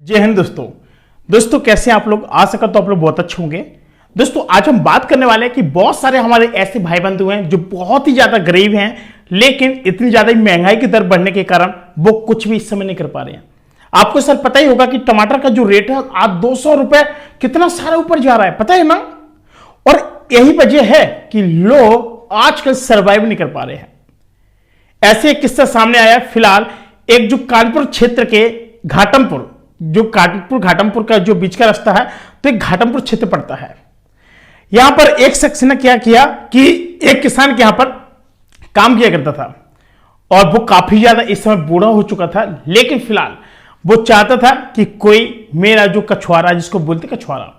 जय हिंद दोस्तों कैसे हैं आप लोग। आ सका तो आप लोग बहुत अच्छे होंगे। दोस्तों आज हम बात करने वाले हैं कि बहुत सारे हमारे ऐसे भाई बंधु हैं जो बहुत ही ज्यादा गरीब हैं, लेकिन इतनी ज्यादा महंगाई की दर बढ़ने के कारण वो कुछ भी इस समय नहीं कर पा रहे हैं। आपको सर पता ही होगा कि टमाटर का जो रेट है आज 200 रुपए कितना सारा ऊपर जा रहा है, पता है ना। और यही वजह है कि लोग आजकल सर्वाइव नहीं कर पा रहे हैं। ऐसे एक किस्सा सामने आया फिलहाल, एक जो कानपुर क्षेत्र के घाटमपुर, जो घाटमपुर का जो बीच का रास्ता है, तो एक घाटमपुर क्षेत्र पड़ता है। यहां पर एक शख्स ने क्या किया कि एक किसान के यहां पर काम किया करता था और वो काफी ज्यादा इस समय बूढ़ा हो चुका था, लेकिन फिलहाल वो चाहता था कि कोई मेरा जो कछुआरा, जिसको बोलते कछुआरा,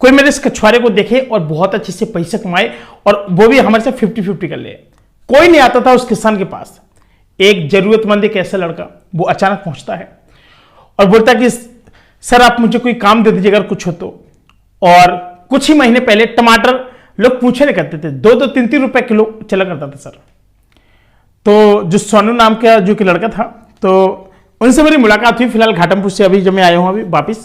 कोई मेरे इस कछुआरे को देखे और बहुत अच्छे से पैसे कमाए और वो भी हमारे से 50-50 कर ले। कोई नहीं आता था उस किसान के पास। एक जरूरतमंद एक ऐसा लड़का वो अचानक पहुंचता है और बोलता है कि सर आप मुझे कोई काम दे दीजिए अगर कुछ हो तो। और कुछ ही महीने पहले टमाटर लोग पूछे नहीं करते थे, 2-2, 3-3 रुपए किलो चला करता था सर। तो जो सोनू नाम का जो कि लड़का था, तो उनसे मेरी मुलाकात हुई फिलहाल घाटमपुर से, अभी जब मैं आया हूं अभी वापिस,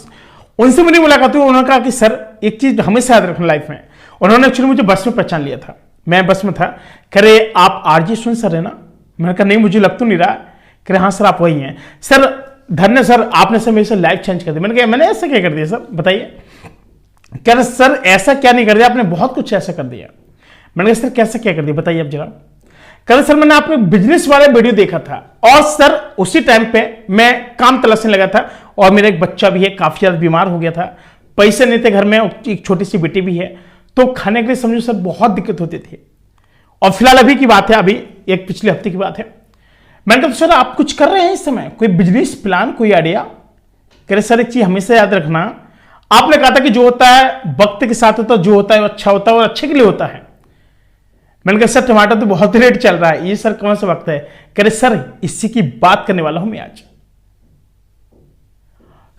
उनसे मेरी मुलाकात हुई। उन्होंने कहा कि सर एक चीज हमेशा याद रखना लाइफ में। उन्होंने एक्चुअली मुझे बस में पहचान लिया था, मैं बस में था। कह रहे आप आरजे सुन सर है ना। मैंने कहा नहीं मुझे लग तो नहीं रहा। कह रहे हाँ सर आप वही हैं। सर धन्य सर, आपने सर मेरे से लाइफ चेंज कर दी। मैंने कहा मैंने ऐसा क्या कर दिया सर बताइए। कह रहे सर ऐसा क्या नहीं कर दिया, आपने बहुत कुछ ऐसा कर दिया। मैंने कहा सर कैसा क्या कर दिया बताइए अब जरा। कह रहे सर मैंने आपने बिजनेस वाला वीडियो देखा था और सर उसी टाइम पे मैं काम तलाशने लगा था और मेरा एक बच्चा भी है, काफी ज्यादा बीमार हो गया था, पैसे नहीं थे घर में, एक छोटी सी बेटी भी है, तो खाने के लिए समझो सर बहुत दिक्कत होती थी। और फिलहाल अभी की बात है, अभी एक पिछले हफ्ते की बात है। मैंने कहा सर आप कुछ कर रहे हैं इस समय, कोई बिजनेस प्लान, कोई आइडिया। कह रहे सर एक चीज हमेशा याद रखना, आपने कहा था कि जो होता है वक्त के साथ होता है, जो होता है वो अच्छा होता है और अच्छे के लिए होता है। मैंने कहा सर टमाटर तो बहुत रेट चल रहा है, ये सर कौन सा वक्त है। कह रहे सर इसी की बात करने वाला हूं मैं आज।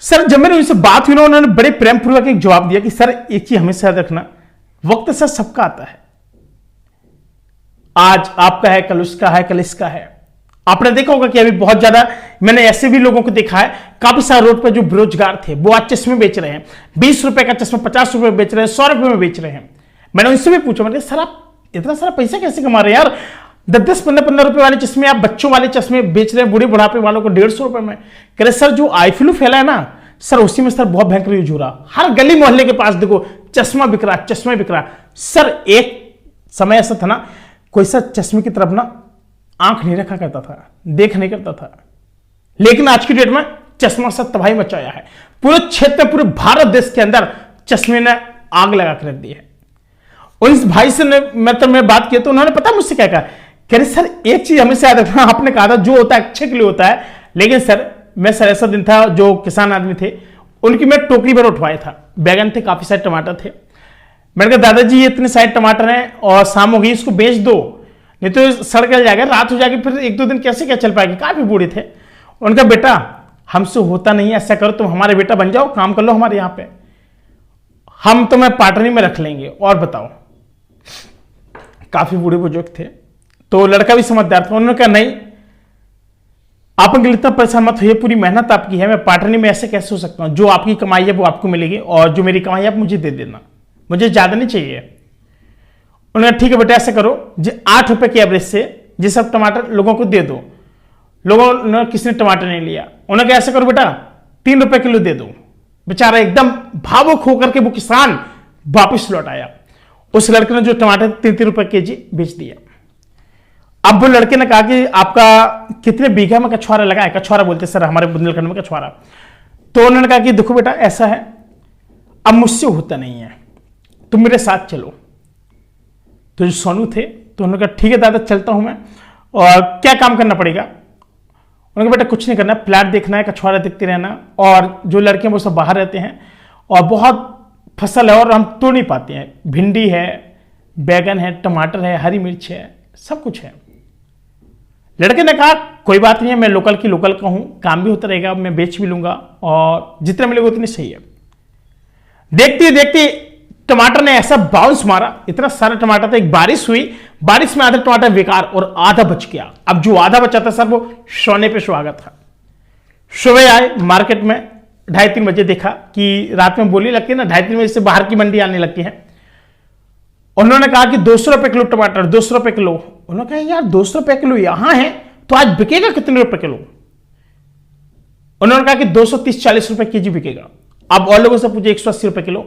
सर जब मैंने उनसे बात हुई ना, उन्होंने बड़े प्रेम पूर्वक एक जवाब दिया कि सर एक चीज हमेशा याद रखना, वक्त सर सबका आता है। आज आपका है, कल उसका है, कल इसका है। आपने देखा होगा कि अभी बहुत ज्यादा मैंने ऐसे भी लोगों को देखा है, काफी सारे रोड पर जो बेरोजगार थे वो आज चश्मे बेच रहे हैं। 20 रुपए का चश्मा 50 रुपए में बेच रहे हैं, 100 रुपए में बेच रहे हैं। मैंने उनसे भी पूछा, मैंने सर आप इतना सारा पैसा कैसे कमा रहे हैं यार, 10-10, 15-15 रुपए वाले चश्मे आप बच्चों वाले चश्मे बेच रहे हैं, बूढ़े बुढ़ापे वालों को 150 रुपए में। कह रहे सर जो आई फ्लू फैला है ना सर, उसी में सर बहुत भयंकर यूज हो रहा, हर गली मोहल्ले के पास देखो चश्मा बिक रहा, चश्मा बिक रहा। सर एक समय ऐसा था ना, कोई सा चश्मे की तरफ ना आंख नहीं रखा करता था, देख नहीं करता था, लेकिन आज की डेट में चश्मा से तबाही मचाया है। पूरे क्षेत्र, पूरे भारत देश के अंदर चश्मे ने आग लगा कर रख दी है। और इस भाई से मैं बात की तो उन्होंने पता मुझसे क्या कहा। कह रहे सर एक चीज हमेशा याद रखना, आपने कहा था जो होता है अच्छे के लिए होता है, लेकिन सर मैं सर ऐसा दिन था, जो किसान आदमी थे उनकी मैं टोकरी भर उठवाया था, बैगन थे, काफी सारे टमाटर थे। मैंने कहा दादाजी ये इतने सारे टमाटर हैं और शाम हो गई, इसको बेच दो नहीं तो सड़ गल जाएगा, रात हो जाएगी, फिर 1-2 दिन कैसे क्या चल पाएगी। काफी बूढ़े थे। उनका बेटा हमसे होता नहीं, ऐसा करो तुम हमारे बेटा बन जाओ, काम कर लो हमारे यहां पे, हम तुम्हें पार्टनरी में रख लेंगे। और बताओ, काफी बूढ़े बुजुर्ग थे, तो लड़का भी समझदार था। उन्होंने कहा नहीं आप अंकल इतना परेशान मत होइए, पूरी मेहनत आपकी है, मैं पार्टनरी में ऐसे कैसे हो सकता हूं, जो आपकी कमाई है वो आपको मिलेगी और जो मेरी कमाई है आप मुझे दे देना, मुझे ज्यादा नहीं चाहिए। उन्होंने ठीक है बेटा ऐसा करो, 8 रुपए के एवरेज से ये सब टमाटर लोगों को दे दो। लोगों ने किसी ने टमाटर नहीं लिया। उन्होंने कहा ऐसा करो बेटा 3 रुपए किलो दे दो। बेचारा एकदम भावुक होकर के वो किसान वापिस लौट आया। उस लड़के ने जो टमाटर 3-3 रुपए केजी बेच दिया। अब वो लड़के ने कहा कि आपका कितने बीघा में कछुआरा लगा है। कछुआरा बोलते सर हमारे बुंदेलखंड में कछुआरा। तो उन्होंने कहा कि देखो बेटा ऐसा है, अब मुझसे होता नहीं है, तुम मेरे साथ चलो। तो जो सोनू थे तो उन्होंने कहा ठीक है दादा चलता हूं मैं, और क्या काम करना पड़ेगा। उन्होंने कहा बेटा कुछ नहीं करना, फ्लैट देखना है, कछुआरा देखते रहना, और जो लड़के हैं वो सब बाहर रहते हैं और बहुत फसल है और हम तोड़ नहीं पाते हैं, भिंडी है, बैगन है, टमाटर है, हरी मिर्च है, सब कुछ है। लड़के ने कहा कोई बात नहीं है, मैं लोकल की लोकल का हूं, काम भी होता रहेगा, मैं बेच भी लूंगा और जितना मिलेगा उतनी सही है। देखते देखते टमाटर ने ऐसा बाउंस मारा, इतना सारा टमाटर था, एक बारिश हुई, बारिश में आधा टमाटर बेकार और आधा बच गया। अब जो आधा बचा था सर वो सोने पे सुहागा था। सुबह आए मार्केट में, 2:30-3 बजे देखा कि रात में बोली लगती है ना, 2:30-3 बजे से बाहर की मंडी आने लगती है। उन्होंने कहा कि 200 रुपए किलो टमाटर, 200 रुपए किलो। उन्होंने कहा यार 200 रुपए किलो यहां है तो आज बिकेगा कितने रुपए किलो? उन्होंने कहा कि 230-40 रुपए केजी बिकेगा। अब और लोगों से पूछे 180 रुपए किलो।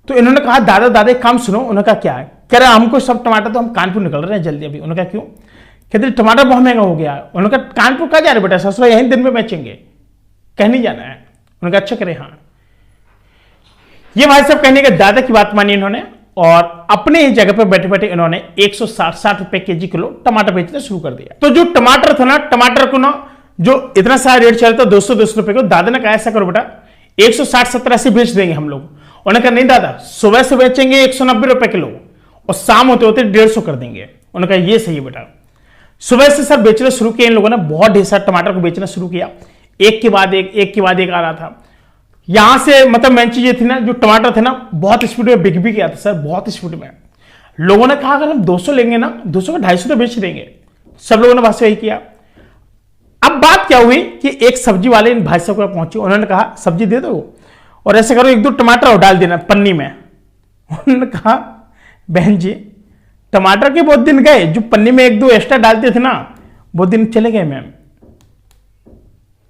तो इन्होंने कहा दादा दादा एक काम सुनो। उन्होंने कहा क्या है? कह रहे हमको सब टमाटर तो हम कानपुर निकल रहे हैं जल्दी अभी। उन्होंने कहा क्यों? कहते टमाटर बहुत महंगा हो गया है। उन्होंने कहा कानपुर कहाँ जा रहे बेटा? ससुरा यहीं दिन में बेचेंगे, कहीं नहीं जाना है। उन्होंने कहा अच्छा करे। हाँ, ये भाई साहब कहने के दादा की बात मानी इन्होंने और अपने ही जगह पर बैठे बैठे इन्होंने 160 रुपए केजी किलो टमाटर बेचना शुरू कर दिया। तो जो टमाटर था ना, टमाटर को ना जो इतना सारा रेट चल रहा था 200 रुपए को, दादा ने कहा ऐसा करो बेटा 160-70 से बेच देंगे हम लोग। उन्होंने कहा नहीं दादा, सुबह से बेचेंगे 190 रुपए किलो और शाम होते होते 150 कर देंगे। उन्होंने कहा ये सही है बेटा। सुबह से सर बेचना शुरू किया इन लोगों ने, बहुत ढेर सारा टमाटर को बेचना शुरू किया। एक के बाद एक आ रहा था। यहां से मतलब मेन चीज ये थी ना, जो टमाटर थे ना बहुत स्पीड में बिक भी गया था सर, बहुत स्पीड में। लोगों ने कहा अगर हम 200 लेंगे ना, 200 का 250 तो बेच देंगे। सब लोगों ने बस वही किया। अब बात क्या हुई कि एक सब्जी वाले इन भाई साहब को पहुंचे। उन्होंने कहा सब्जी दे दो और ऐसे करो 1-2 टमाटर और डाल देना पन्नी में। उन्होंने कहा बहन जी टमाटर के बहुत दिन गए, जो पन्नी में 1-2 एक्स्ट्रा डालते थे ना वो दिन चले गए मैम।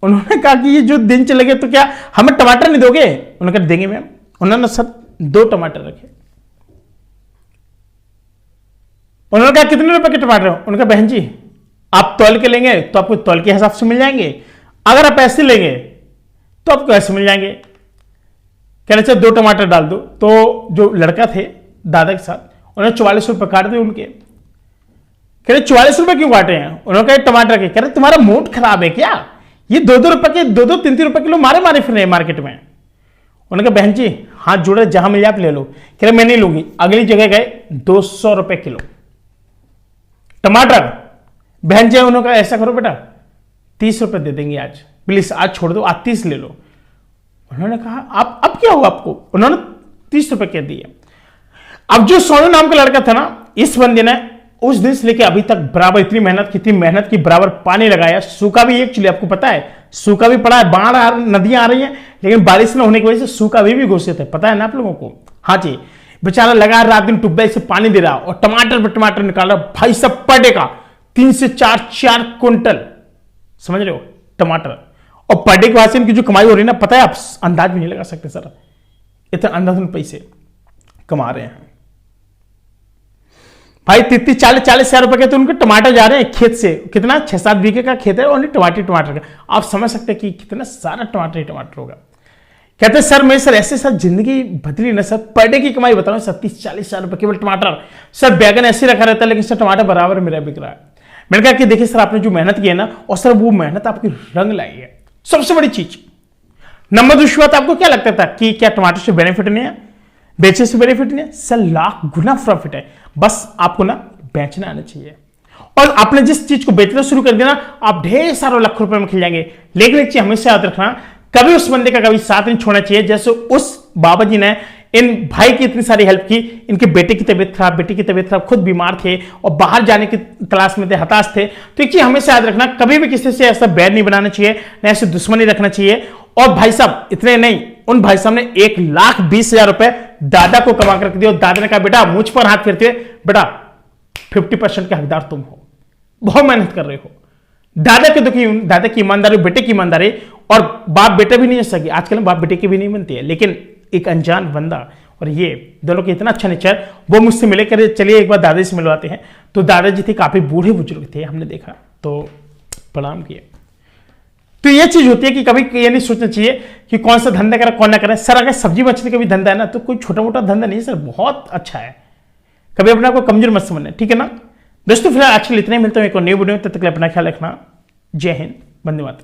उन्होंने कहा कि ये जो दिन चले गए तो क्या हमें टमाटर नहीं दोगे? उन्होंने कहा देंगे मैम। उन्होंने सर 2 टमाटर रखे। उन्होंने कहा कितने रुपए के टमाटर? उन्होंने कहा बहन जी आप तौल के लेंगे तो आपको तौल के हिसाब से मिल जाएंगे, अगर आप ऐसे लेंगे तो आपको ऐसे मिल जाएंगे। कह रहे 2 टमाटर डाल दो। तो जो लड़का थे दादा के साथ उन्होंने 44 रुपए काट दिए उनके। कह रहे 44 रुपए क्यों काटे हैं? उन्होंने कहा टमाटर के। कह रहे तुम्हारा मूड खराब है क्या? ये 2-2 रुपए के 2-3 रुपए किलो मारे फिर रहे मार्केट में। उन्होंने कहा बहन जी हाथ जोड़े, जहां मिले आप ले लो। कह रहे मैं नहीं लूंगी। अगली जगह गए 200 रुपए किलो टमाटर। बहन जी उन्होंने कहा ऐसा करो बेटा 30 रुपए दे देंगे आज, प्लीज आज छोड़ दो, आज 30 ले लो। उन्होंने कहा आप अब क्या हुआ आपको? उन्होंने 30 रुपए कह दिए। अब जो सोनू नाम का लड़का था ना, इस बंदे ने उस दिन से लेकर अभी तक बराबर इतनी मेहनत की बराबर पानी लगाया। सूखा भी एक्चुअली आपको पता है, सूखा भी पड़ा है, बाढ़ नदियां आ रही हैं, लेकिन बारिश न होने की वजह से सूखा भी घोषित है, पता है ना आप लोगों को। हाँ जी, बेचारा लगा रात दिन ट्यूबवेल से पानी दे रहा और टमाटर पर टमाटर निकाल रहा भाई सब पर डे का 3 से 4 क्विंटल, समझ रहे हो टमाटर। और पर डे के बाद से इनकी जो कमाई हो रही है ना, पता है आप अंदाज भी नहीं लगा सकते सर, इतने अंधाधुन पैसे कमा रहे हैं भाई। 30-40 हजार रुपए के तो उनके टमाटर जा रहे हैं खेत से। कितना 6-7 बीघे का खेत है और टमाटर का। आप समझ सकते हैं कि कितना सारा टमाटर होगा। कहते हैं सर मैं सर ऐसे सर जिंदगी बदली ना सर, पर डे की कमाई बताऊं 30-40 हजार रुपए केवल टमाटर। सर बैगन ऐसे रखा रहता है लेकिन सर टमाटर बराबर मेरा बिक रहा है। मैंने कहा कि देखिए सर आपने जो मेहनत की है ना, और सर वो मेहनत आपकी रंग लाई है, सबसे बड़ी चीज। नंबर दूसरी बात, आपको क्या लगता था कि क्या टमाटर से बेनिफिट नहीं है, बेचने से बेनिफिट नहीं है? सर लाख गुना प्रॉफिट है, बस आपको ना बेचना आना चाहिए। और आपने जिस चीज को बेचना शुरू कर दिया ना, आप ढेर सारे लाख रुपए में खिल जाएंगे। लेकिन एक चीज हमेशा याद रखना, कभी उस बंदे का कभी साथ नहीं छोड़ना चाहिए। जैसे उस बाबा जी ने इन भाई की इतनी सारी हेल्प की, इनके बेटे की तबीयत खराब, बेटी की तबीयत खराब, खुद बीमार थे और बाहर जाने की तलाश में थे, हताश थे। तो एक चीज हमेशा याद रखना, कभी भी किसी से ऐसा बैर नहीं बनाना चाहिए, न ऐसे दुश्मनी रखना चाहिए। और भाई साहब इतने नहीं, उन भाई साहब ने 1,20,000 रुपए दादा को कमा कर दिया। दादा ने कहा बेटा मुझ पर हाथ फेरते हुए, बेटा 50% के हकदार तुम हो, बहुत मेहनत कर रहे हो। दादा की ईमानदारी, बेटे की ईमानदारी, और बाप बेटे भी नहीं हो सके। आजकल बाप बेटे की भी नहीं बनती है, लेकिन एक अनजान बंदा और ये दोनों के इतना अच्छा नेचर, वो मुझसे मिले करे चलिए एक बार दादाजी से मिलवाते हैं। तो दादाजी थे काफी बूढ़े बुजुर्ग थे, हमने देखा तो प्रणाम किए। तो ये चीज होती है कि कभी ये नहीं सोचना चाहिए कि कौन सा धंधा करें कौन ना करें। सर अगर सब्जी मछली का भी धंधा है ना, तो कोई छोटा मोटा धंधा नहीं सर, बहुत अच्छा है। कभी अपना को कमजोर मत समझना, ठीक है ना दोस्तों। फिलहाल आजकल इतना ही, मिलता हूं एक और नई वीडियो में, तब तक अपना ख्याल रखना। जय हिंद, वंदे मातरम।